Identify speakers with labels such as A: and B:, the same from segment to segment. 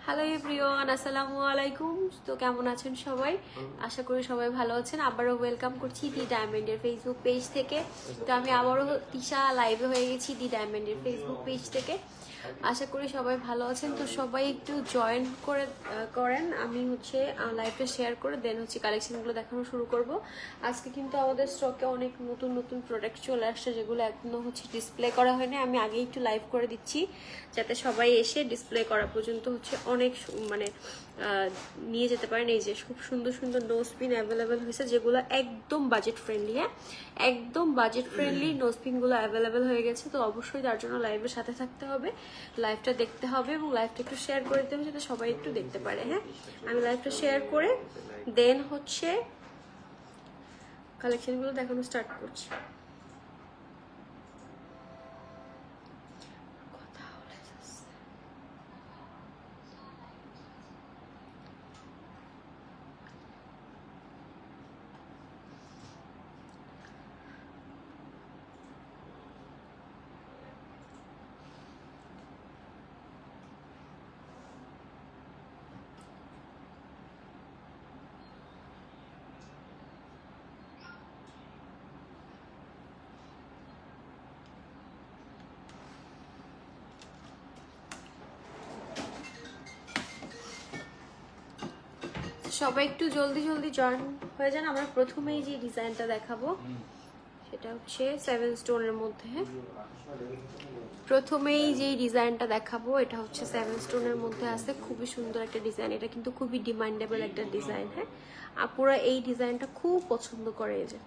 A: Hello everyone, আসসালামু আলাইকুম। তো কেমন আছেন সবাই? আশা করি সবাই ভালো আছেন। আবারও ওয়েলকাম করছি দি ডায়মন্ডের ফেসবুক পেজ থেকে। তো আমি আবারও তিশা লাইভে হয়ে গেছি দি ডায়মন্ডের ফেসবুক পেজ থেকে। আশা করি সবাই ভালো আছেন। তো সবাই একটু জয়েন করেন। আমি লাইভটা শেয়ার করে দেন কালেকশনগুলো দেখানো শুরু করব। আজকে কিন্তু আমাদের স্টকে অনেক নতুন নতুন প্রোডাক্ট চলে আসছে, যেগুলো এখনো ডিসপ্লে করা হয়নি। আমি আগে একটু লাইভ করে দিচ্ছি যাতে সবাই এসে ডিসপ্লে করা পর্যন্ত অনেক নিয়ে যেতে পারেন। এই যে খুব সুন্দর সুন্দর নোজ পিন অ্যাভেলেবেল হয়েছে, যেগুলো একদম বাজেট ফ্রেন্ডলি। হ্যাঁ, একদম বাজেট ফ্রেন্ডলি নোজ পিনগুলো অ্যাভেলেবেল হয়ে গেছে। তো অবশ্যই তার জন্য লাইভের সাথে থাকতে হবে, লাইভটা দেখতে হবে এবং লাইভটা একটু শেয়ার করে দিতে হবে যাতে সবাই একটু দেখতে পারে। হ্যাঁ, আমি লাইভটা শেয়ার করে দেন কালেকশনগুলো দেখানো স্টার্ট করছি। সবাই একটু জলদি জলদি জয়েন হয়ে যান। আমরা প্রথমেই যে ডিজাইনটা দেখাবো সেটা হচ্ছে 7 স্টোনের মধ্যে। প্রথমেই যে ডিজাইনটা দেখাবো এটা হচ্ছে 7 স্টোনের মধ্যে আছে, খুবই সুন্দর একটা ডিজাইন। এটা কিন্তু খুবই ডিমান্ডেবল একটা ডিজাইন। হ্যাঁ, আপুরা এই ডিজাইনটা খুব পছন্দ করে। এই যে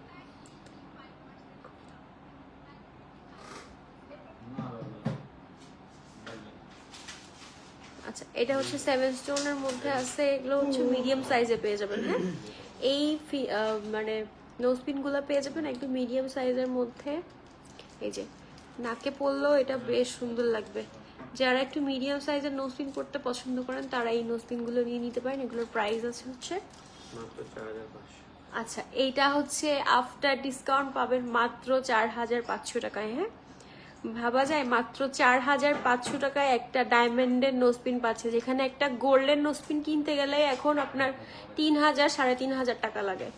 A: আচ্ছা, এটা হচ্ছে 7 স্টোনের মধ্যে আছে। এগুলো মিডিয়াম সাইজে পেয়ে যাবেন। হ্যাঁ, এই মানে নোজপিন গুলো পেয়ে যাবেন একদম মিডিয়াম সাইজের মধ্যে। এই যে নাকে পরলেও এটা বেশ সুন্দর লাগবে। যারা একটু মিডিয়াম সাইজের নোজপিন পরতে পছন্দ করেন তারা এই নোজপিন গুলো নিয়ে নিতে পারেন। এগুলোর প্রাইস আছে
B: মাত্র 4500।
A: আচ্ছা, এইটা আফটার ডিসকাউন্ট পাবেন মাত্র 4500 টাকায়। হ্যাঁ, ভাবা যায় মাত্র 4500 টাকায় একটা ডায়মন্ডের নোজপিন পাচ্ছে, যেখানে একটা গোল্ডের নোজপিন কিনতে গেলে এখন আপনার 3000 3500 টাকা লাগে।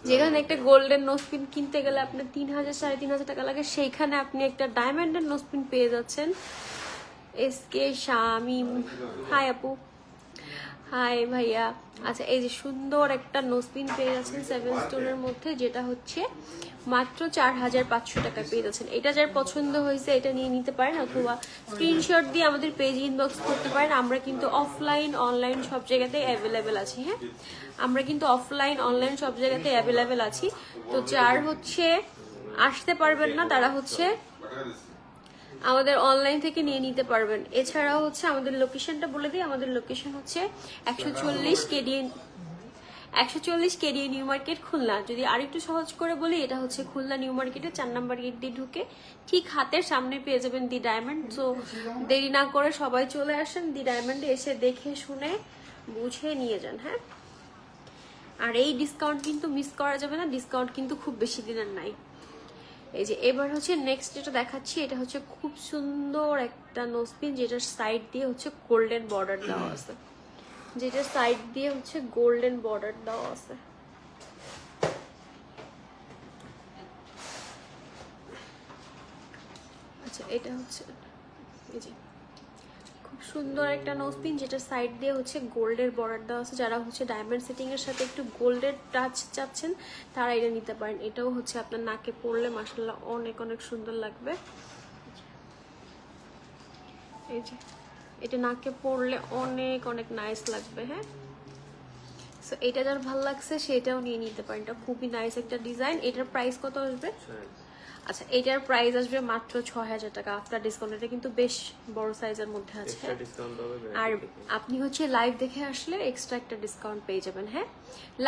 A: যেখানে একটা গোল্ডেন নোজপিন কিনতে গেলে আপনার 3000 3500 টাকা লাগে, সেইখানে আপনি একটা ডায়মন্ডের নোজপিন পেয়ে যাচ্ছেন। এসকে শামিম, হাই আপু, হাই ভাইয়া। আচ্ছা, এই যে সুন্দর একটা নোজপিন পেয়ে যাচ্ছেন 7 স্টোনের মধ্যে, যেটা মাত্র 4500 টাকা পেয়ে যাচ্ছেন। এটা যার পছন্দ হয়েছে এটা নিয়ে নিতে পারেন, অথবা স্ক্রিনশট দিয়ে আমাদের পেজে ইনবক্স করতে পারেন। আমরা কিন্তু অফলাইন অনলাইন সব জায়গাতে অ্যাভেলেবেল আছি। হ্যাঁ, আমরা কিন্তু অফলাইন অনলাইন সব জায়গাতে অ্যাভেলেবেল আছি। তো যার আসতে পারবেন না তারা আমাদের অনলাইন থেকে নিয়ে নিতে পারবেন। এছাড়াও আমাদের লোকেশনটা বলে দিই। আমাদের location 140 KD New Market, Khulna. যদি আরেকটু সহজ করে বলি, এটা খুলনা নিউ মার্কেটে 4 নম্বর গেট দিয়ে ঢুকে ঠিক হাতের সামনে পেয়ে যাবেন দি ডায়মন্ড। তো দেরি না করে সবাই চলে আসেন দি ডায়মন্ডে, এসে দেখে শুনে বুঝে নিয়ে যান। হ্যাঁ, আর এই ডিসকাউন্ট কিন্তু মিস করা যাবে না। ডিসকাউন্ট কিন্তু খুব বেশি দিনের নাই। এই যে এবার নেক্সট যেটা দেখাচ্ছি, এটা খুব সুন্দর একটা নোজপিন, যেটার সাইড দিয়ে গোল্ডেন বর্ডার দেওয়া আছে। আচ্ছা, এটা এই যে খুব সুন্দর একটা নোজপিন, যেটার সাইড দিয়ে গোল্ডের বর্ডার দেওয়া আছে। যারা ডায়মন্ড সেটিং এর সাথে একটু গোল্ডের টাচ চাচ্ছেন তারা এটা নিতে পারেন। এটাও আপনার নাকে পরলে মাশাআল্লাহ অনেক অনেক সুন্দর লাগবে। এই যে এটা নাকে পরলে অনেক অনেক নাইস লাগবে। হ্যাঁ, সো এটা যার ভালো লাগছে সেটাও নিয়ে নিতে পারেন। এটা খুবই নাইস একটা ডিজাইন। এটার প্রাইস কত আসবে? আচ্ছা, এটার প্রাইস আসবে মাত্র 6000 টাকা আফটার ডিসকাউন্ট। এটা কিন্তু বেশ বড় সাইজের মধ্যে আছে। আর আপনি লাইভ দেখে আসলে এক্সট্রা একটা ডিসকাউন্ট পেয়ে যাবেন। হ্যাঁ,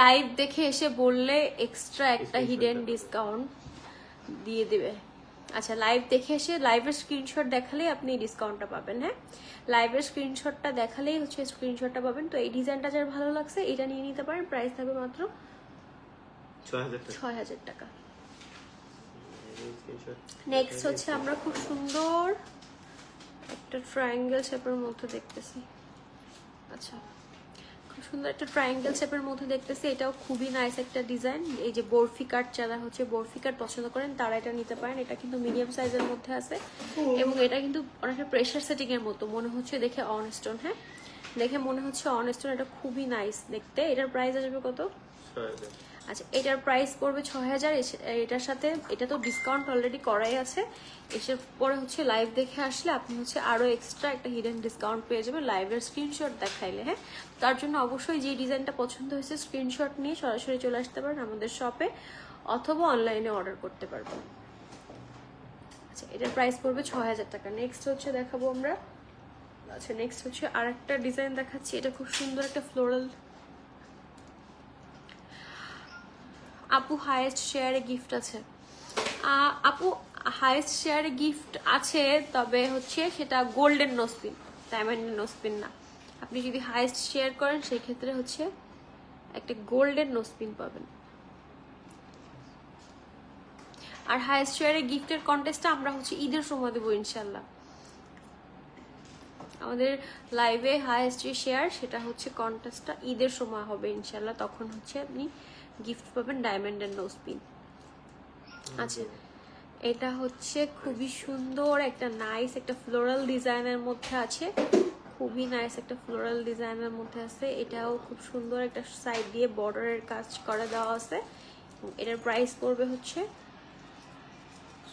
A: লাইভ দেখে এসে বললে এক্সট্রা একটা হিডেন ডিসকাউন্ট দিয়ে দিবে। আচ্ছা, লাইভ দেখে এসে লাইভের স্ক্রিনশট দেখালেই আপনি ডিসকাউন্টটা পাবেন। হ্যাঁ, লাইভের স্ক্রিনশটটা দেখালেই স্ক্রিনশটটা পাবেন। তো এই ডিজাইনটা যার ভালো লাগছে এটা নিয়ে নিতে পারেন। প্রাইস থাকবে মাত্র 6000 টাকা। নেক্সট আমরা খুব সুন্দর একটা ট্রায়াঙ্গেল শেপের মধ্যে দেখতেছি। আচ্ছা, খুব সুন্দর একটা ট্রায়াঙ্গেল শেপের মধ্যে দেখতেছি, এটাও খুবই নাইস একটা ডিজাইন। এই যে বরফি কাট, যারা হচ্ছে বরফি কাট পছন্দ করেন তারা এটা নিতে পারেন। এটা কিন্তু মিডিয়াম সাইজের মধ্যে আছে এবং এটা কিন্তু অনেকটা প্রেশার সেটিং এর মতো মনে হচ্ছে দেখে, অন স্টোন। হ্যাঁ, দেখে মনে হচ্ছে অন স্টোন। এটা খুবই নাইস দেখতে। এটার প্রাইস আসবে কত?
B: 6000।
A: আচ্ছা, এটার প্রাইস পড়বে 6000। এটার সাথে এটা তো ডিসকাউন্ট অলরেডি করাই আছে, এসে পরে হচ্ছে লাইভ দেখে আসলে আপনি হচ্ছে আরো এক্সট্রা একটা হিডেন ডিসকাউন্ট পেয়ে যাবেন লাইভের স্ক্রিনশট দেখাইলে। হ্যাঁ, তার জন্য অবশ্যই যে ডিজাইনটা পছন্দ হয়েছে স্ক্রিনশট নিয়ে সরাসরি চলে আসতে পারেন আমাদের শপে, অথবা অনলাইনে অর্ডার করতে পারবেন। আচ্ছা, এটার প্রাইস পড়বে 6000 টাকা। নেক্সট হচ্ছে দেখাবো আমরা, আচ্ছা নেক্সট হচ্ছে আর একটা ডিজাইন দেখাচ্ছি। এটা খুব সুন্দর একটা ফ্লোরাল। আপু হাইয়েস্ট শেয়ারে গিফট আছে? আপু হাইয়েস্ট শেয়ারে গিফট আছে, তবে হচ্ছে সেটা গোল্ডেন নোসপিন, ডায়মন্ডের নোসপিন না। আপনি যদি হাইয়েস্ট শেয়ার করেন সেই ক্ষেত্রে হচ্ছে একটা গোল্ডেন নোসপিন পাবেন। আর হাইয়েস্ট শেয়ারে গিফটের কন্টেস্টটা আমরা হচ্ছে ঈদের সময় দেবো ইনশাল্লাহ। আমাদের লাইভে হাইয়েস্ট যে শেয়ার সেটা হচ্ছে কন্টেস্টটা ঈদের সময় হবে ইনশাল্লাহ, তখন হচ্ছে আপনি গিফট পাবেন ডায়মন্ডের নোসপিন। আচ্ছা, এটা হচ্ছে খুবই সুন্দর একটা নাইস একটা ফ্লোরাল ডিজাইনের মধ্যে আছে, খুবই নাইস একটা ফ্লোরাল ডিজাইনের মধ্যে আছে। এটাও খুব সুন্দর একটা সাইড দিয়ে বর্ডারের কাজ করে দেওয়া আছে। এটার প্রাইস পড়বে হচ্ছে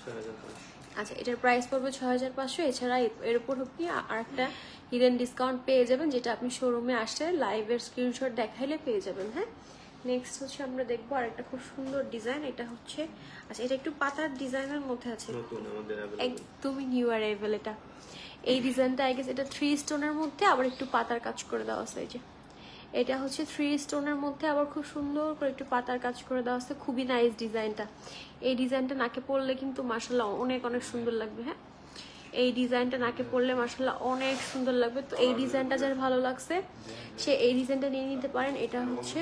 B: 6500।
A: আচ্ছা, এটার প্রাইস পড়বে 6500। এছাড়া এর উপর আপনি আর একটা হিডেন ডিসকাউন্ট পেয়ে যাবেন, যেটা আপনি শোরুমে আসলে লাইভের স্ক্রিনশট দেখাইলে পেয়ে যাবেন। হ্যাঁ, নেক্সট হচ্ছে আমরা দেখবো আর একটা খুব সুন্দর ডিজাইন। এটা হচ্ছে, আচ্ছা এটা একটু পাতার ডিজাইনের মধ্যে আছে,
B: নতুন আমাদের available।
A: একদমই নিউ অ্যারাইভেল এটা। এই ডিজাইনটা আই গেস এটা 3 স্টোনের মধ্যে আবার একটু পাতার কাজ করে দেওয়া আছে। এই যে এটা হচ্ছে 3 স্টোনের মধ্যে আবার খুব সুন্দর করে একটু পাতার কাজ করে দেওয়া আছে, খুবই নাইস ডিজাইনটা। এই ডিজাইনটা নাকে পরলে কিন্তু মাশাআল্লাহ অনেক অনেক সুন্দর লাগবে। হ্যাঁ, এই ডিজাইনটা নাকে পরলে মাশাআল্লাহ অনেক সুন্দর লাগবে। তো এই ডিজাইনটা যার ভালো লাগছে সে এই ডিজাইনটা নিয়ে নিতে পারেন। এটা হচ্ছে,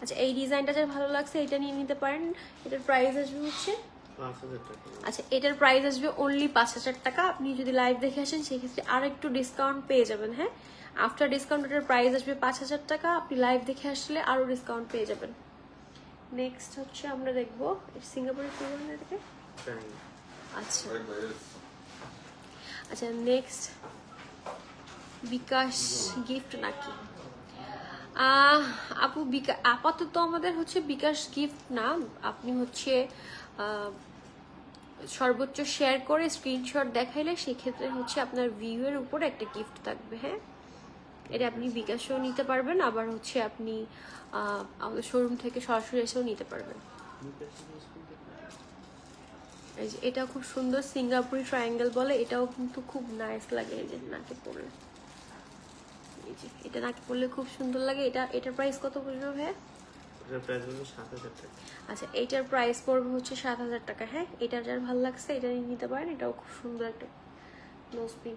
A: আচ্ছা এই ডিজাইনটা যার ভালো লাগছে এটা নিয়ে নিতে পারেন। এটার প্রাইস আসবে হচ্ছে
B: 5000 টাকা।
A: আচ্ছা, এটার প্রাইস আসবে অনলি 5000 টাকা। আপনি যদি লাইভ দেখে আসেন সেক্ষেত্রে আর একটু ডিসকাউন্ট পেয়ে যাবেন। হ্যাঁ, আফটার ডিসকাউন্ট এটার প্রাইস আসবে 5000 টাকা। আপনি লাইভ দেখে আসলে আরো ডিসকাউন্ট পেয়ে যাবেন। নেক্সট হচ্ছে আমরা দেখবো সিঙ্গাপুরের কি বলেন এটাকে?
B: Triangle।
A: আচ্ছা আচ্ছা, নেক্সট বিকাশ গিফট নাকি? আপু আপাতত আমাদের হচ্ছে বিকাশ গিফট না, আপনি হচ্ছে সর্বোচ্চ শেয়ার করে স্ক্রিনশট দেখাইলে সেক্ষেত্রে হচ্ছে আপনার ভিউ এর উপর একটা গিফট থাকবে। হ্যাঁ, এটা আপনি বিকাশেও নিতে পারবেন, আবার হচ্ছে আপনি আমাদের শোরুম থেকে সরাসরি এসেও নিতে পারবেন। এই যে এটা খুব সুন্দর সিঙ্গাপুরি ট্রায়াঙ্গেল বলে, এটাও কিন্তু খুব নাইস লাগে। এই যে নাকে পড়লে, এই যে এটা নাকে পড়লে খুব সুন্দর লাগে। এটার প্রাইস কত পড়বে ভাইয়া?
B: এটার প্রাইস হলো 7000 টাকা।
A: আচ্ছা, এইটার প্রাইস পড়বে হচ্ছে 7000 টাকা। হ্যাঁ, এটা যার ভালো লাগছে এটা নিয়ে নিতে পারেন। এটাও খুব সুন্দর একটা নোজপিন।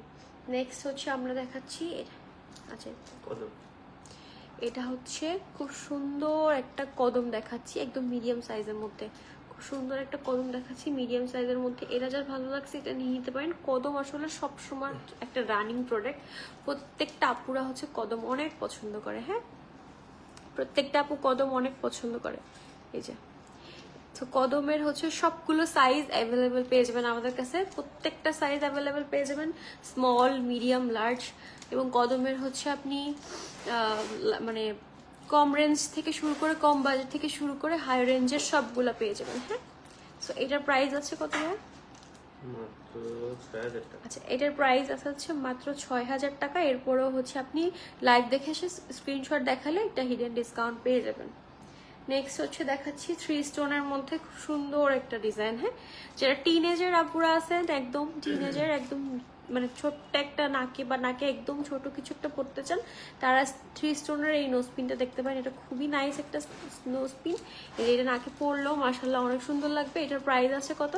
A: নেক্সট হচ্ছে আমরা দেখাচ্ছি আচ্ছা
B: কদম।
A: এটা হচ্ছে খুব সুন্দর একটা কদম দেখাচ্ছি, একদম মিডিয়াম সাইজের মধ্যে। খুব সুন্দর একটা কদম দেখাচ্ছি মিডিয়াম সাইজের মধ্যে। এটা যার ভালো লাগছে এটা নিয়ে নিতে পারেন। কদম আসলে সবসময় একটা রানিং প্রোডাক্ট, প্রত্যেকটা আপুরা হচ্ছে কদম অনেক পছন্দ করে। হ্যাঁ, প্রত্যেকটা আপু কদম অনেক পছন্দ করে। এই যে তো কদমের হচ্ছে সবগুলো সাইজ অ্যাভেলেবেল পেয়ে যাবেন আমাদের কাছে, প্রত্যেকটা সাইজ অ্যাভেলেবেল পেয়ে যাবেন, স্মল, মিডিয়াম, লার্জ। এবং কদমের হচ্ছে আপনি মানে কম রেঞ্জ থেকে শুরু করে, কম বাজেট থেকে শুরু করে হাই রেঞ্জের সবগুলো পেয়ে যাবেন। হ্যাঁ, সো এটার প্রাইস আছে কত?
B: মাত্র 6000 টাকা।
A: আচ্ছা, এটার প্রাইস আছে হচ্ছে মাত্র 6000 টাকা। এরপরেও হচ্ছে আপনি লাইভ দেখে এসে স্ক্রিনশট দেখালে একটা হিডেন ডিসকাউন্ট পেয়ে যাবেন। নেক্সট হচ্ছে দেখাচ্ছি 3 স্টোনের মধ্যে খুব সুন্দর একটা ডিজাইন। হ্যাঁ, যারা টিনেজার আপুরা আছেন, একদম টিনেজার, একদম মানে ছোট্ট একটা নাকে বা নাকে একদম ছোট কিছু একটা পড়তে চান, তারা 3 স্টোনের এই নোজপিনটা দেখতে পারেন। এটা খুবই নাইস একটা নোজপিন। এটা নাকে পরলেও মাশাআল্লাহ অনেক সুন্দর লাগবে। এটার প্রাইস আছে কত?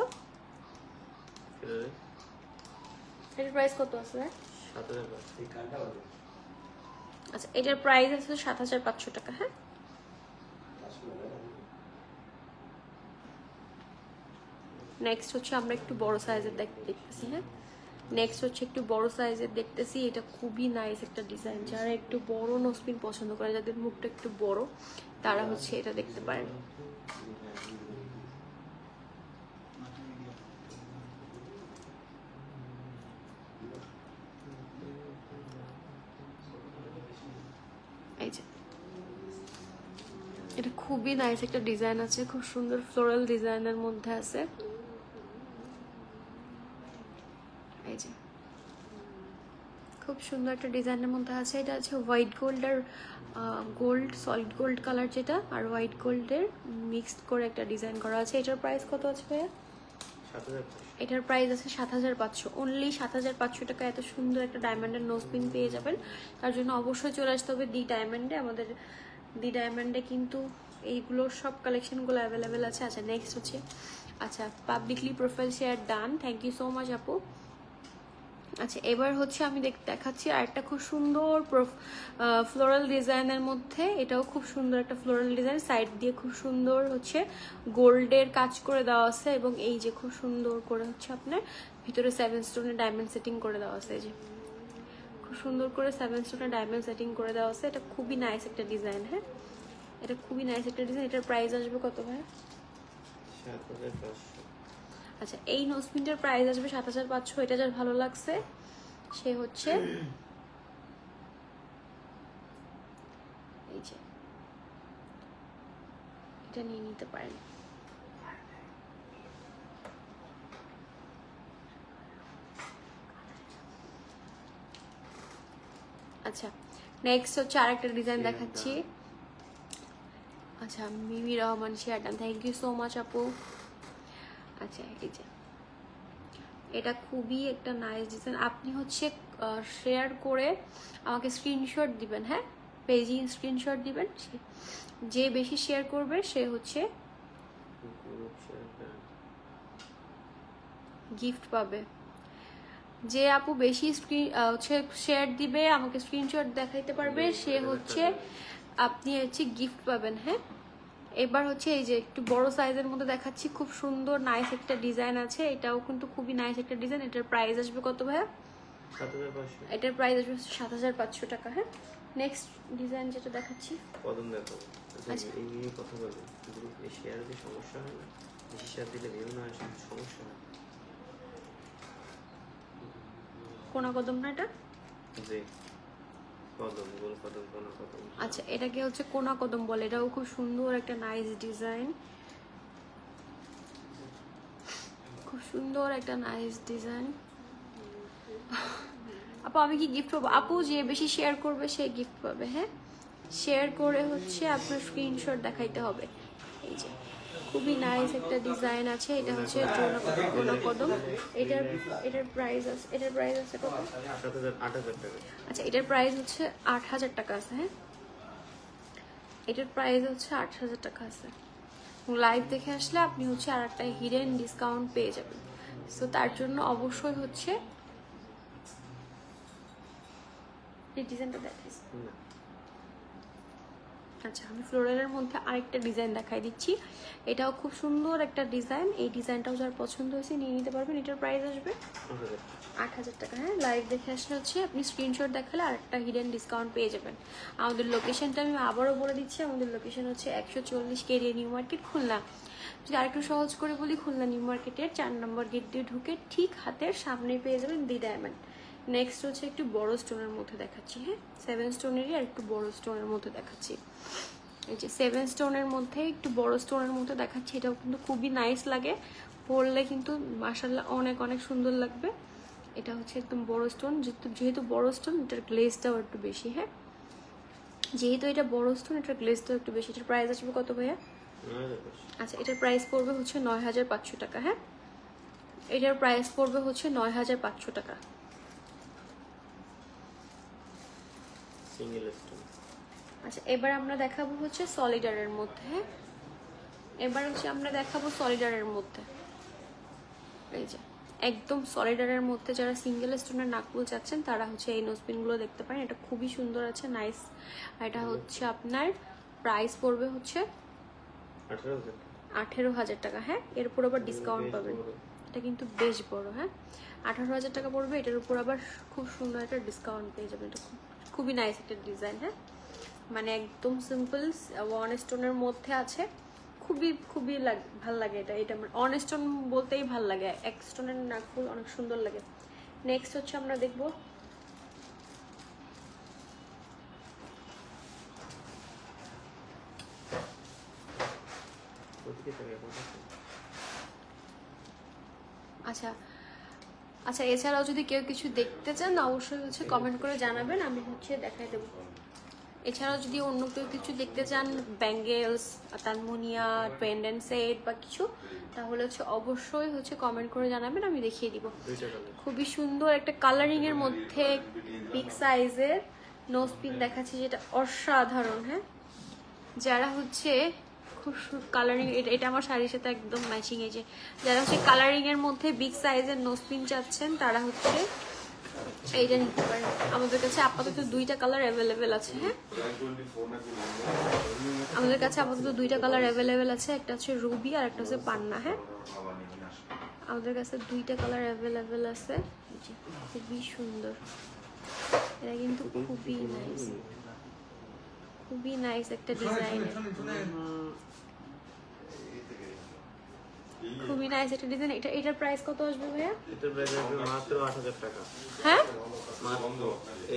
A: এটার প্রাইস কত আছে?
B: 7500।
A: আচ্ছা, এটার প্রাইস আছে 7500 টাকা। হ্যাঁ, নেক্সট হচ্ছে আমরা একটু বড় সাইজের দেখতেছি। হ্যাঁ, নেক্সট হচ্ছে একটু বড় সাইজের দেখতেছি, এটা খুবই নাইস একটা ডিজাইন। যারা একটু বড় নোজপিন পছন্দ করে, যাদের মুখটা একটু বড়, তারা হচ্ছে এটা দেখতে পারেন। এই যে এটা খুবই নাইস একটা ডিজাইন আছে, খুব সুন্দর ফ্লোরাল ডিজাইনের মধ্যে আছে। এই যে খুব সুন্দর একটা ডিজাইনের মধ্যে আছে। এটা আছে হোয়াইট গোল্ড আর গোল্ড, সলিড গোল্ড কালার যেটা, আর হোয়াইট গোল্ডের মিক্সড করে একটা ডিজাইন করা আছে। এটার প্রাইস কত আছে ভাইয়া?
B: 7,500।
A: এটার প্রাইস আছে 7,500, অনলি 7,500 টাকা এত সুন্দর একটা ডায়মন্ডের নোজপিন পেয়ে যাবেন। তার জন্য অবশ্যই চলে আসতে হবে দি ডায়মন্ডে। আমাদের দি ডায়মন্ডে কিন্তু এইগুলোর সব কালেকশনগুলো অ্যাভেলেবেল আছে। আচ্ছা নেক্সট হচ্ছে, আচ্ছা publicly profile share done, thank you so much আপু। আচ্ছা এবার হচ্ছে আমি দেখাচ্ছি আর একটা খুব সুন্দর ফ্লোরাল ডিজাইনের মধ্যে। এটাও খুব সুন্দর একটা ফ্লোরাল ডিজাইন, সাইড দিয়ে খুব সুন্দর হচ্ছে গোল্ডের কাজ করে দেওয়া আছে, এবং এই যে খুব সুন্দর করে হচ্ছে আপনার ভিতরে 7 স্টোনের ডায়মন্ড সেটিং করে দেওয়া আছে। এই যে খুব সুন্দর করে 7 স্টোনের ডায়মন্ড সেটিং করে দেওয়া আছে। এটা খুবই নাইস একটা ডিজাইন। হ্যাঁ এটা খুবই নাইস একটা ডিজাইন। এটার প্রাইস আসবে কত ভাই?
B: 7,500।
A: আচ্ছা এই নোজপিনটার প্রাইস আসবে 7,500। এটা যার ভালো লাগছে সে হচ্ছে এই যে এটা নিয়ে নিতে পারেন। আচ্ছা নেক্সট হচ্ছে আরেকটা ডিজাইন দেখাচ্ছি। আচ্ছা Mimi Rahman share done, thank you so much আপু। আচ্ছা এই যে এটা খুবই একটা নাইস ডিজাইন। আপনি হচ্ছে শেয়ার করে আমাকে স্ক্রিনশট দিবেন। হ্যাঁ পেজে স্ক্রিনশট দিবেন, যে বেশি শেয়ার করবে সে হচ্ছে গিফট পাবে। যে আপু বেশি হচ্ছে শেয়ার দিবে, আমাকে স্ক্রিনশট দেখাইতে পারবে, সে হচ্ছে আপনি হচ্ছে গিফট পাবেন। হ্যাঁ এবার হচ্ছে এই যে একটু বড় সাইজের মধ্যে দেখাচ্ছি, খুব সুন্দর নাইস একটা ডিজাইন আছে। এটাও কিন্তু খুবই নাইস একটা ডিজাইন। এটার প্রাইস আসবে কত ভাইয়া?
B: 7,500।
A: এটার প্রাইস আসবে 7,500 টাকা। হ্যাঁ নেক্সট ডিজাইন যেটা দেখাচ্ছি,
B: কদম দেখো।
A: আচ্ছা।
B: এই নিয়ে কথা বলবো, গ্রুপে শেয়ার দিলে সমস্যা হয় না? বেশি শেয়ার দিলে ভিউ না আসে, সমস্যা হয়?
A: কোনা কদম না এটা?
B: যে কদম, গোল কদম, কোনা কদম।
A: আচ্ছা এটাকে হচ্ছে কোনা কদম বলে। এটাও খুব সুন্দর একটা নাইস ডিজাইন, খুব সুন্দর একটা নাইস ডিজাইন। আপু আমি কি গিফট পাবো? আপু যে বেশি শেয়ার করবে সে গিফট পাবে। হ্যাঁ শেয়ার করে হচ্ছে আপনার স্ক্রিনশট দেখাইতে হবে। এই যে খুবই নাইস একটা ডিজাইন আছে। এটা হচ্ছে কোনা কদম। এটার প্রাইস আছে, এটার প্রাইস আছে কত?
B: 8,000 টাকা।
A: আচ্ছা এটার প্রাইস হচ্ছে 8,000 টাকা আছে। হ্যাঁ এটার প্রাইস হচ্ছে 8,000 টাকা আছে। লাইভ দেখে আসলে আপনি হচ্ছে আর একটা হিডেন ডিসকাউন্ট পেয়ে যাবেন। সো তার জন্য অবশ্যই হচ্ছে এই ডিজাইনটা দেখাইছি। আচ্ছা আমি ফ্লোরালের মধ্যে আরেকটা ডিজাইন দেখাই দিচ্ছি। এটাও খুব সুন্দর একটা ডিজাইন। এই ডিজাইনটাও যার পছন্দ হয়েছে নিয়ে নিতে পারবেন। এটার প্রাইস আসবে 8,000 টাকা। হ্যাঁ লাইভ দেখে আসলে হচ্ছে আপনি স্ক্রিনশট দেখালে আরেকটা হিডেন ডিসকাউন্ট পেয়ে যাবেন। আমাদের লোকেশনটা আমি আবারও বলে দিচ্ছি। আমাদের লোকেশন হচ্ছে 140 কেরিয়া নিউ মার্কেট, খুলনা। যদি আরেকটু সহজ করে বলি, খুলনা নিউ মার্কেটের 4 নম্বর গেট দিয়ে ঢুকে ঠিক হাতের সামনে পেয়ে যাবেন দি ডায়মন্ড। নেক্সট হচ্ছে একটু বড় স্টোনের মধ্যে দেখাচ্ছি। হ্যাঁ 7 স্টোনেরই আর একটু বড় স্টোনের মধ্যে দেখাচ্ছি। এই যে 7 স্টোনের মধ্যে একটু বড় স্টোনের মধ্যে দেখাচ্ছি। এটাও কিন্তু খুবই নাইস লাগে, পরলে কিন্তু মাশাআল্লাহ অনেক অনেক সুন্দর লাগবে। এটা হচ্ছে একদম বড় স্টোন, যেহেতু বড় স্টোন এটার গ্লেজটাও একটু বেশি। হ্যাঁ যেহেতু এটা বড় স্টোন এটার গ্লেজটাও একটু বেশি। এটার প্রাইস আসবে কত ভাইয়া?
B: 9,500।
A: আচ্ছা এটার প্রাইস পড়বে হচ্ছে 9,500 টাকা। হ্যাঁ এটার প্রাইস পড়বে হচ্ছে 9,500 টাকা।
B: Single stone.
A: আচ্ছা এবার আমরা দেখাবো হচ্ছে সলিডারের মধ্যে। হ্যাঁ এবার হচ্ছে আমরা দেখাবো সলিডারের মধ্যে। এই যে একদম সলিডারের মধ্যে যারা সিঙ্গেল স্টোনের নাকফুল চাচ্ছেন তারা হচ্ছে এই নোজপিনগুলো দেখতে পারেন। এটা খুবই সুন্দর আছে, নাইস। এটা হচ্ছে আপনার প্রাইস পড়বে হচ্ছে
B: 18,000।
A: 18,000 টাকা। হ্যাঁ এরপর আবার ডিসকাউন্ট পাবেন। এটা কিন্তু বেশ বড়। হ্যাঁ, 18,000 টাকা পড়বে। এটার উপর আবার খুব সুন্দর একটা ডিসকাউন্ট পেয়ে যাবেন। এটা খুবই নাইস একটা ডিজাইন। হ্যাঁ, মানে একদম সিম্পল ওয়ান স্টোনের মধ্যে আছে। খুবই খুবই ভাল লাগে এটা। এটা মানে অন স্টোন বলতেই ভাল লাগে, এক স্টোনের নাকফুল অনেক সুন্দর লাগে। নেক্সট হচ্ছে আমরা দেখবো আচ্ছা আচ্ছা, এছাড়াও যদি কেউ কিছু দেখতে চান অবশ্যই হচ্ছে কমেন্ট করে জানাবেন, আমি হচ্ছে দেখাই দেবো। এছাড়াও যদি অন্য কেউ কিছু দেখতে চান, ব্যাঙ্গেলস, তানমুনিয়া, পেন্ডেন্ট সেট বা কিছু, তাহলে হচ্ছে অবশ্যই হচ্ছে কমেন্ট করে জানাবেন, আমি দেখিয়ে দিব। খুবই সুন্দর একটা কালারিং এর মধ্যে বিগ সাইজের নোজ পিন দেখাচ্ছি, যেটা অসাধারণ। হ্যাঁ, যারা হচ্ছে খুব কালারিং, এটা আমার শাড়ির সাথে একদম ম্যাচিং। এই যে যারা হচ্ছে কালারিং এর মধ্যে বিগ সাইজের নোজ পিন চাচ্ছেন, তারা হচ্ছে এইটা নিতে পারেন। আমাদের কাছে আপাতত 2টা কালার অ্যাভেলেবেল আছে। হ্যাঁ, আমাদের কাছে আপাতত 2টা কালার অ্যাভেলেবেল আছে, একটা হচ্ছে রুবি আর একটা হচ্ছে পান্না। হ্যাঁ, আমাদের কাছে 2টা কালার অ্যাভেলেবেল আছে। খুবই সুন্দর, এটা কিন্তু খুবই নাইস, খুবই নাইস একটা ডিজাইন, খুবই নাইস একটা ডিজাইন। এটার প্রাইস কত আসবে ভাইয়া?
B: এটার প্রাইস আসবে মাত্র 8,000 টাকা।
A: হ্যাঁ,
B: মাত্র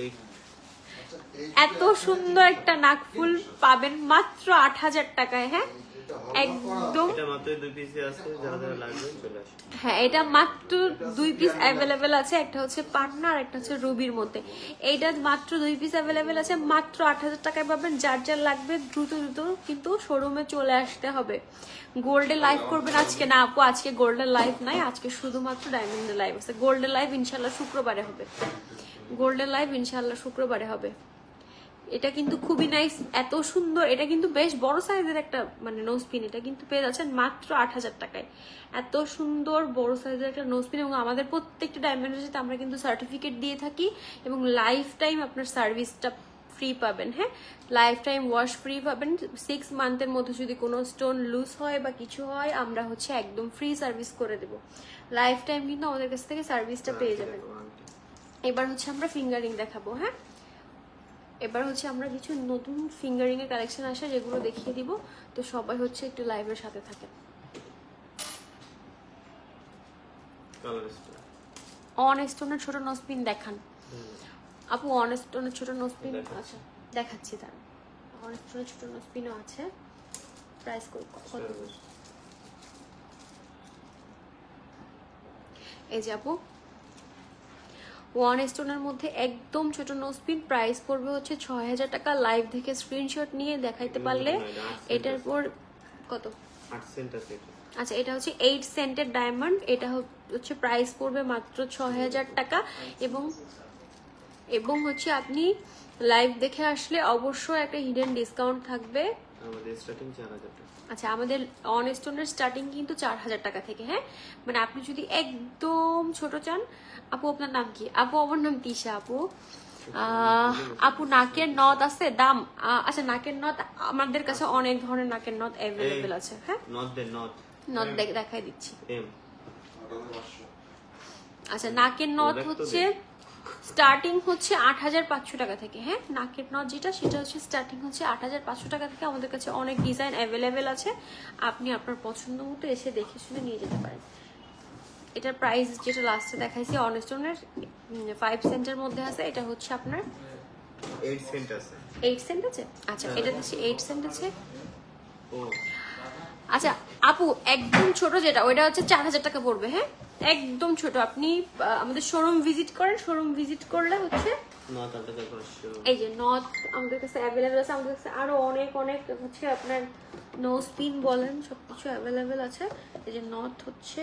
B: এই
A: এত সুন্দর একটা নাকফুল পাবেন মাত্র 8,000 টাকায়। হ্যাঁ, একদম।
B: এটা মাত্র 2 পিসই আছে, যারা যারা লাগবে চলে আসে।
A: হ্যাঁ, এটা মাত্র 2 পিস অ্যাভেলেবেল আছে, একটা হচ্ছে পান্না আর একটা হচ্ছে রুবির মধ্যে। এইটা মাত্র 2 পিস অ্যাভেলেবেল আছে, মাত্র 8,000 টাকায় পাবেন। যার যার লাগবে দ্রুত দ্রুত কিন্তু শোরুমে চলে আসতে হবে। গোল্ডে লাইভ করবেন আজকে? না আপু, আজকে গোল্ডের লাইভ নাই, আজকে শুধুমাত্র ডায়মন্ডের লাইভ আছে। গোল্ডের লাইভ ইনশাল্লাহ শুক্রবারে হবে, গোল্ডের লাইভ ইনশাল্লাহ শুক্রবারে হবে। এটা কিন্তু খুবই নাইস, এত সুন্দর। এটা কিন্তু বেশ বড় সাইজের একটা মানে নোজ পিন, এটা কিন্তু পেয়ে যাচ্ছেন মাত্র 8,000 টাকায়। এত সুন্দর বড় সাইজের একটা নোজ পিন, এবং আমাদের প্রত্যেকটা ডায়মন্ডের সাথে আমরা কিন্তু সার্টিফিকেট দিয়ে থাকি, এবং লাইফ টাইম আপনার সার্ভিসটা ফ্রি পাবেন। হ্যাঁ, লাইফ টাইম ওয়াশ ফ্রি পাবেন। 6 মান্থের মধ্যে যদি কোনো স্টোন লুজ হয় বা কিছু হয়, আমরা হচ্ছে একদম ফ্রি সার্ভিস করে দেব। লাইফ টাইম কিন্তু আমাদের কাছ থেকে সার্ভিসটা পেয়ে যাবেন। এবার হচ্ছে আমরা ফিঙ্গারিং দেখাবো। হ্যাঁ, এবার হচ্ছে আমরা কিছু নতুন ফিঙ্গারিং এর কালেকশন আসে, যেগুলো দেখিয়ে দিব। তো সবাই হচ্ছে একটু লাইভের সাথে থাকেন। অন স্টোনের ছোট নোজপিন দেখান আপু। অন স্টোনের ছোট নোজপিন আচ্ছা দেখাচ্ছি, তার অন স্টোনের ছোট নোজপিনও আছে। প্রাইস কত? এই যে আপু, ওয়ান স্টোনের মধ্যে একদম ছোট নোজপিন, প্রাইস পড়বে হচ্ছে 6,000 টাকা। লাইভ থেকে স্ক্রিনশট নিয়ে দেখাইতে পারলে এটার পর কত
B: 8 সেন্ট আছে।
A: আচ্ছা, এটা হচ্ছে 8 সেন্টের ডায়মন্ড। এটা হচ্ছে প্রাইস পড়বে মাত্র 6,000 টাকা। এবং হচ্ছে আপনি লাইভ দেখে আসলে অবশ্যই একটা হিডেন ডিসকাউন্ট থাকবে।
B: আমাদের স্টার্টিং 4,000 টাকা।
A: আচ্ছা, আমাদের অন স্টোনের স্টার্টিং কিন্তু 4,000 টাকা থেকে। হ্যাঁ, মানে আপনি যদি একদম ছোট চান। আপু আপনার নাম কি? আপু আমার নাম তিশা। আপু আপু নাকের নথ আছে দাম? আচ্ছা, নাকের নথ আমাদের কাছে অনেক ধরনের নাকের নথ অ্যাভেলেবেল আছে। হ্যাঁ, নথ দেখাই দিচ্ছি। আচ্ছা, নাকের নথ হচ্ছে স্টার্টিং হচ্ছে 8,500 টাকা থেকে। হ্যাঁ, নাকের নথ যেটা, সেটা হচ্ছে স্টার্টিং হচ্ছে 8,500 টাকা থেকে। আমাদের কাছে অনেক ডিজাইন অ্যাভেলেবেল আছে, আপনি আপনার পছন্দ মতো এসে দেখে শুনে নিয়ে যেতে পারেন। এটার প্রাইস যেটা লাস্টে দেখাইছি অন স্টোনের 5 সেন্টের মধ্যে আছে, এটা হচ্ছে আপনার
B: 8 সেন্ট আছে।
A: 8 সেন্ট আছে। আচ্ছা, এটা হচ্ছে 8 সেন্ট আছে।
B: ও
A: আচ্ছা আপু, একদম ছোট যেটা, ওইটা হচ্ছে 4,000 টাকা পড়বে। হ্যাঁ, একদম ছোট। আপনি আমাদের শোরুম ভিজিট করেন, শোরুম ভিজিট করলে হচ্ছে এই যে নথ আমাদের কাছে অ্যাভেলেবেল আছে। আমাদের কাছে আরো অনেক অনেক হচ্ছে আপনার নোজ পিন বলেন সবকিছু অ্যাভেলেবেল আছে। এই যে নথ হচ্ছে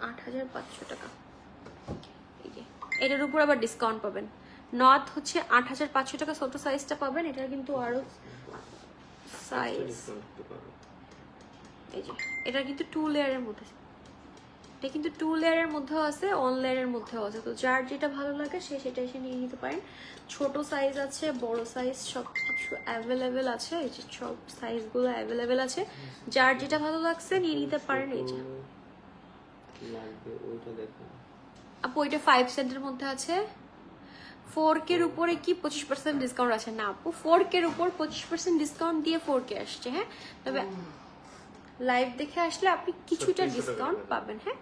A: 8,500 টাকা। এই যে এটার উপর আবার ডিসকাউন্ট পাবেন। নথ হচ্ছে 8,500 টাকা, ছোট সাইজটা পাবেন। এটার কিন্তু আরো সাইজ, এই যে এটা কিন্তু 2 লেয়ারের মধ্যে, এটা কিন্তু 2 লেয়ারের মধ্যেও আছে, 1 লেয়ারের মধ্যেও আছে। তো যার যেটা ভালো লাগে সে সেটা এসে নিয়ে নিতে পারেন। ছোট সাইজ আছে, বড় সাইজ সবকিছু অ্যাভেলেবেল আছে। এই যে সব সাইজগুলো অ্যাভেলেবেল আছে, যার যেটা ভালো লাগছে নিয়ে নিতে পারেন। এই যে
B: লাগবে ওইটা দেখুন
A: আপু এটা 5 সেন্টের মধ্যে আছে। 4K এর উপরে কি 25% ডিসকাউন্ট আছে? না আপু, 4K এর উপর 25% ডিসকাউন্ট দিয়ে 4K আসছে। হ্যাঁ, তবে লাইভ দেখে আসলে আপনি কিছুটা
B: 3600 টাকা
A: ডিসকাউন্ট
B: পাবেন।
A: পাবেন। হ্যাঁ,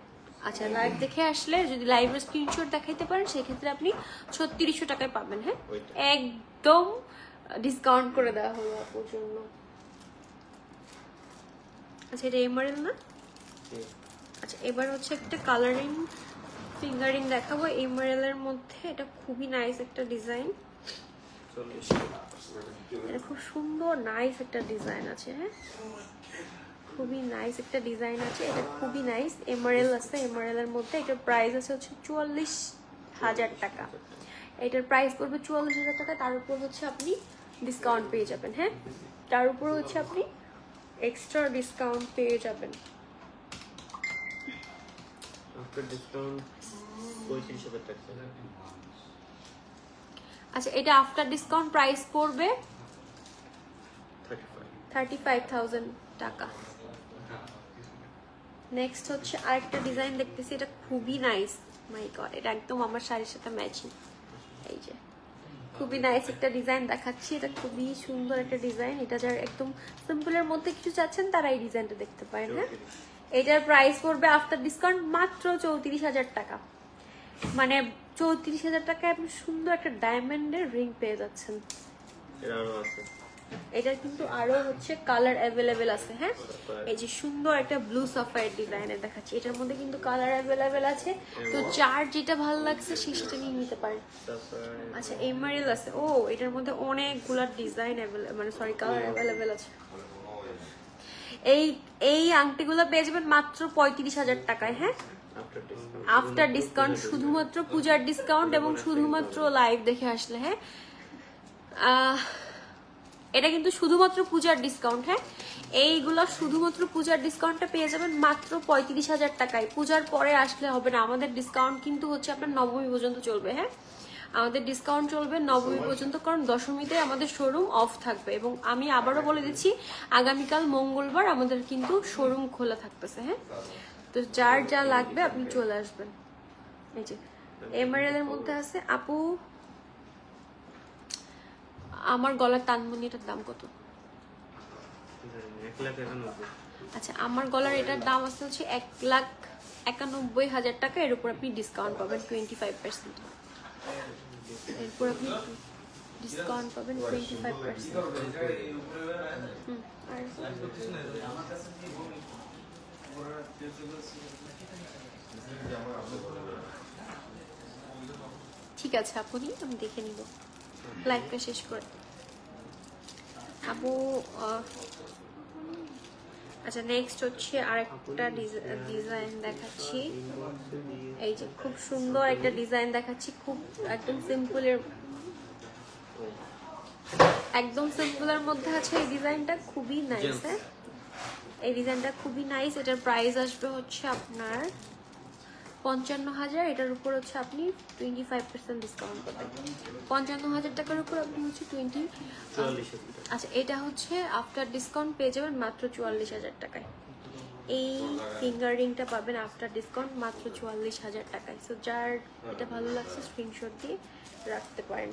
A: আচ্ছা লাইভ দেখে আসলে যদি লাইভের স্ক্রিনশট দেখাইতে পারেন সেক্ষেত্রে আপনি 3600 টাকায় পাবেন। হ্যাঁ,
B: ওইটা।
A: একদম ডিসকাউন্ট করে দেওয়া হলো আপুর জন্য। আচ্ছা এটা এমআরএল না?
B: জি।
A: আচ্ছা এবার হচ্ছে একটা কালারিং ফিঙ্গারিং দেখাবো এমআরএল এর মধ্যে। এটা খুবই নাইস একটা ডিজাইন,
B: 40
A: এটা খুব সুন্দর নাইস একটা ডিজাইন আছে। হ্যাঁ, খুবই নাইস একটা ডিজাইন আছে, এটা খুবই নাইস। এমআরএল আছে, এমআরএল এর মধ্যে এটার প্রাইস আছে হচ্ছে 44,000 টাকা। এটার প্রাইস পড়বে 44,000 টাকা, তার উপর হচ্ছে আপনি ডিসকাউন্ট পেয়ে যাবেন। হ্যাঁ, তার উপর হচ্ছে আপনি এক্সট্রা ডিসকাউন্ট পেয়ে যাবেন।
B: আফটার ডিসকাউন্ট 35,000 টাকা।
A: আচ্ছা এটা আফটার ডিসকাউন্ট প্রাইস পড়বে
B: 35
A: 35,000 টাকা। নেক্সট হচ্ছে আরেকটা ডিজাইন দেখতেছি, এটা খুবই নাইস। মাই গড, এটা একদম আমার শাড়ির সাথে ম্যাচিং। এই যে খুবই নাইস একটা ডিজাইন দেখাচ্ছি, এটা খুবই সুন্দর একটা ডিজাইন। এটা যারা একদম সিম্পলের মধ্যে কিছু চাচ্ছেন তারা এই ডিজাইনটা দেখতে পারেন। হ্যাঁ, এটার প্রাইস পড়বে আফটার ডিসকাউন্ট মাত্র 34,000 টাকা। মানে 34,000 টাকায় আপনি সুন্দর একটা ডায়মন্ডের রিং পেয়ে যাচ্ছেন।
B: এর আরো আছে।
A: এটা কিন্তু আরো হচ্ছে কালার অ্যাভেলেবেল আছে। হ্যাঁ, এই যে সুন্দর একটা ব্লু সাফায়ার ডিজাইনের দেখাচ্ছি, এটার মধ্যে কিন্তু কালার অ্যাভেলেবেল আছে। তো যার যেটা ভালো লাগছে সে সেটা নিয়ে নিতে পারেন।
B: সাফায়ার
A: আচ্ছা এমআরএল আছে। ও এটার মধ্যে অনেকগুলা ডিজাইন অ্যাভেলেবেল, মানে সরি কালার অ্যাভেলেবেল আছে। এই এই আংটিগুলো পেয়ে যাবেন মাত্র 35,000 টাকায়। হ্যাঁ,
B: আফটার ডিসকাউন্ট।
A: আফটার ডিসকাউন্ট, শুধুমাত্র পূজার ডিসকাউন্ট এবং শুধুমাত্র লাইভ দেখে আসলে। হ্যাঁ, এটা কিন্তু শুধুমাত্র পূজার ডিসকাউন্ট। হ্যাঁ, এইগুলো শুধুমাত্র পূজার ডিসকাউন্টটা পেয়ে যাবেন মাত্র 35,000 টাকায়। পূজার পরে আসলে হবে না, আমাদের ডিসকাউন্ট কিন্তু হচ্ছে আপনার নবমী পর্যন্ত চলবে। হ্যাঁ, আমাদের ডিসকাউন্ট চলবে নবমী পর্যন্ত, কারণ দশমীতে আমাদের শোরুম অফ থাকবে। এবং আমি আবারও বলে দিচ্ছি আগামীকাল মঙ্গলবার আমাদের কিন্তু শোরুম খোলা থাকতেছে। হ্যাঁ, তো যার যা লাগবে আপনি চলে আসবেন। এই যে এমআরএল এর মধ্যে আছে। আপু আমার গলার তানমনিটার দাম কত?
B: 1,91,000।
A: আচ্ছা আমার গলার এটার দাম আছে হচ্ছে 1,91,000 টাকা। এর উপর আপনি ডিসকাউন্ট পাবেন 25%। এরপর আপনি ডিসকাউন্ট পাবেন 25%। আর ঠিক আছে আপনি, আমি দেখে নিব লাইভটা শেষ করে। আপু আচ্ছা নেক্সট হচ্ছে আরেকটা ডিজাইন দেখাচ্ছি। এই যে খুব সুন্দর একটা ডিজাইন দেখাচ্ছি, খুব একদম সিম্পলের, একদম সিম্পলের মধ্যে আছে এই ডিজাইনটা, খুবই নাইস। হ্যাঁ, এই ডিজাইনটা খুবই নাইস। এটার প্রাইস আসবে হচ্ছে আপনার 55,000। এটার উপর হচ্ছে আপনি 25% ডিসকাউন্ট পাবেন। 55,000 টাকার উপর আপনি হচ্ছে
B: 44,000 টাকা।
A: আচ্ছা এটা হচ্ছে আফটার ডিসকাউন্ট পেয়ে যাবেন মাত্র 44,000 টাকায়। এই ফিঙ্গার রিংটা পাবেন আফটার ডিসকাউন্ট মাত্র 44,000 টাকায়। সো যার এটা ভালো লাগছে স্ক্রিনশট দিয়ে রাখতে পারেন।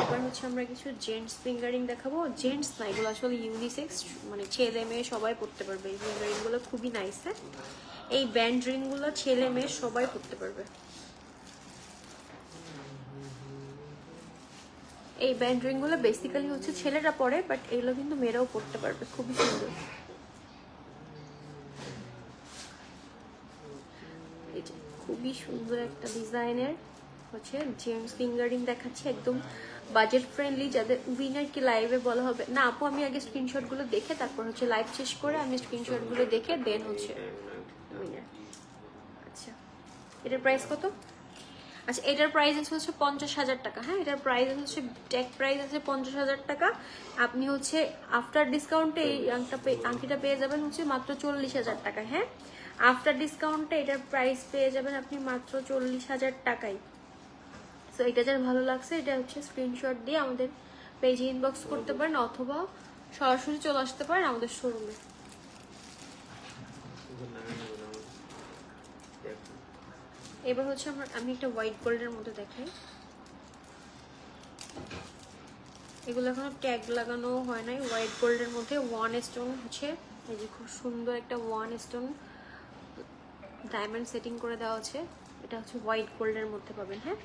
A: এবার হচ্ছে আমরা কিছু জেন্টস ফিঙ্গারিং দেখাবো। জেন্টস না, এগুলো আসলে ইউনিসেক্স, মানে ছেলে মেয়ে সবাই পড়তে পারবে। এই ফিঙ্গারিংগুলো খুবই নাইস। হ্যাঁ, এই ব্যান্ড রিংগুলো ছেলে মেয়ে সবাই পড়তে পারবে। এই ব্যান্ড রিংগুলো বেসিক্যালি হচ্ছে ছেলেরা পরে, বাট এগুলো কিন্তু মেয়েরাও পড়তে পারবে, খুবই সুন্দর। এই যে খুবই সুন্দর একটা ডিজাইনের হচ্ছে জেন্টস ফিঙ্গারিং দেখাচ্ছি, একদম বাজেট ফ্রেন্ডলি, যাদের উইনার কি লাইভে বলা হবে না। আপু আমি আগে স্ক্রিনশটগুলো দেখে তারপর হচ্ছে লাইভ শেষ করে আমি স্ক্রিনশটগুলো দেখে দেন হচ্ছে উইনার। আচ্ছা এটার প্রাইস কত? আচ্ছা এটার প্রাইস হচ্ছে 50,000 টাকা। হ্যাঁ, এটার প্রাইস হচ্ছে ট্যাগ প্রাইস আছে 50,000 টাকা। আপনি হচ্ছে আফটার ডিসকাউন্টে এই আংটিটা পেয়ে যাবেন হচ্ছে মাত্র 40,000 টাকায়। হ্যাঁ, আফটার ডিসকাউন্টে এটার প্রাইস পেয়ে যাবেন আপনি মাত্র 40,000 টাকায়। সো এটা যার ভালো লাগছে এটা হচ্ছে স্ক্রিনশট দিয়ে আমাদের পেজে ইনবক্স করতে পারেন অথবা সরাসরি চলে আসতে পারেন আমাদের শোরুমে।
B: লাগানো
A: এবার হচ্ছে আমি একটা হোয়াইট গোল্ডের মধ্যে দেখাই। এগুলো এখনো ট্যাগ লাগানো হয় নাই। হোয়াইট গোল্ডের মধ্যে ওয়ান স্টোন হচ্ছে, এই যে খুব সুন্দর একটা ওয়ান স্টোন ডায়মন্ড সেটিং করে দেওয়া আছে। এটা হচ্ছে হোয়াইট গোল্ডের মধ্যে পাবেন। হ্যাঁ,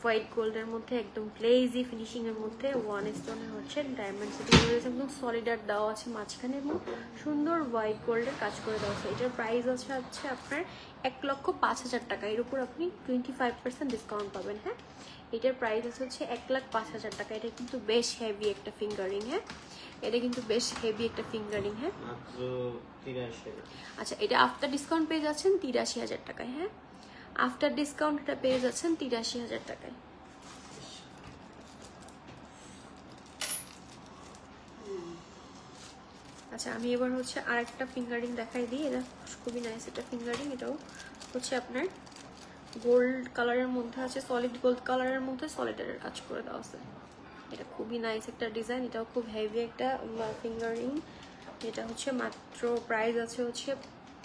A: হোয়াইট গোল্ডের মধ্যে একদম গ্লেজি ফিনিশিং এর মধ্যে ওয়ান স্টোনের হচ্ছে ডায়মন্ড সেটিং করে একদম সলিড আর দেওয়া আছে মাঝখানে, এবং সুন্দর হোয়াইট গোল্ডের কাজ করে দেওয়া আছে। এটার প্রাইস হচ্ছে আপনার 1,05,000 টাকা। এর উপর আপনি 25% ডিসকাউন্ট পাবেন। হ্যাঁ, এটার প্রাইস হচ্ছে 1,05,000 টাকা। এটা কিন্তু বেশ হেভি একটা ফিঙ্গারিং। হ্যাঁ, এটা কিন্তু বেশ হেভি একটা ফিঙ্গারিং। হ্যাঁ,
B: মাত্র 83।
A: আচ্ছা, এটা আফটার ডিসকাউন্ট পেয়ে যাচ্ছেন 83,000 টাকায়। হ্যাঁ, আফটার ডিসকাউন্ট এটা পেয়ে যাচ্ছেন 83,000 টাকায়। আচ্ছা, আমি এবার হচ্ছে আরেকটা ফিঙ্গারিং দেখাই দিই। এটা খুবই নাইস একটা ফিঙ্গারিং। এটাও হচ্ছে আপনার গোল্ড কালারের মধ্যে আছে, সলিড গোল্ড কালারের মধ্যে সলিডারের কাজ করে দেওয়া আছে। এটা খুবই নাইস একটা ডিজাইন। এটাও খুব হেভি একটা ফিঙ্গারিং। এটা হচ্ছে মাত্র প্রাইস আছে হচ্ছে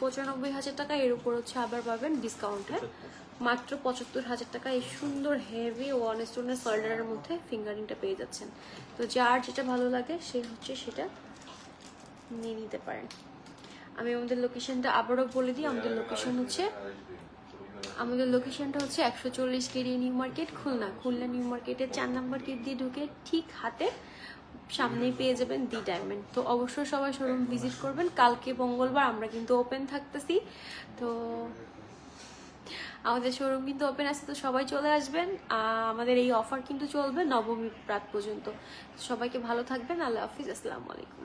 A: 95,000 টাকা। এর উপর হচ্ছে আবার পাবেন ডিসকাউন্ট। হ্যাঁ, মাত্র 75,000 টাকা এই সুন্দর হেভি ওয়ান স্টোনের সলিডারের মধ্যে ফিঙ্গারিংটা পেয়ে যাচ্ছেন। তো যার যেটা ভালো লাগে সে হচ্ছে সেটা নিয়ে নিতে পারেন। আমি আমাদের লোকেশনটা আবারও বলে দিই। আমাদের লোকেশনটা হচ্ছে 140 KD New Market, Khulna New মার্কেটের 4 নম্বর গেট দিয়ে ঢুকে ঠিক হাতে সামনেই পেয়ে যাবেন দি ডায়মন্ড। তো অবশ্যই সবাই শোরুম ভিজিট করবেন। কালকে মঙ্গলবার আমরা কিন্তু ওপেন থাকতেছি, তো আমাদের শোরুম কিন্তু ওপেন আছে, তো সবাই চলে আসবেন। আমাদের এই অফার কিন্তু চলবে নবমী রাত পর্যন্ত। সবাইকে ভালো থাকবেন। আল্লাহ হাফিজ, আসসালামু আলাইকুম।